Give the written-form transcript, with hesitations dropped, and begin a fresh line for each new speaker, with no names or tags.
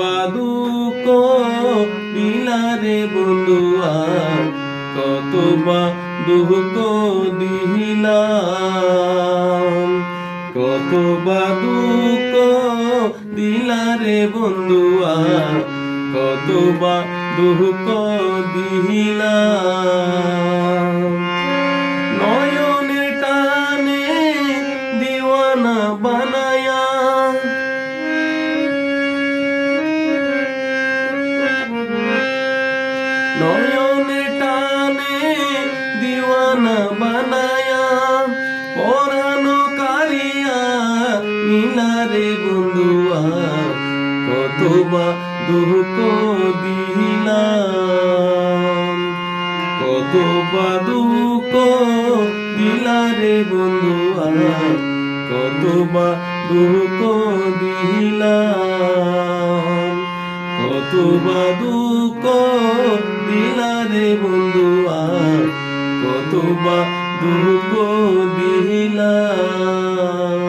বা দুঃখ দিলারে বন্ধুয়া, কত বা দুঃখ দিলাম, কত বা দুঃখ দিলারে বন্ধুয়া, কত বা দুঃখ দিলাম। নয়নে টানে দিওয়ানা বানায়া, নয়নে টানে দিওয়ানা বানায়া, পরানো কারিয়া নিলারে বন্ধুয়া, কত বা দুঃখ দিলাম, কত বা দুঃখ দিলারে বন্ধুয়া, কত বা দুঃখ দিলাম, কত বা দুঃখ দিলারে বন্ধুয়া, কত বা দুঃখ দিলাম।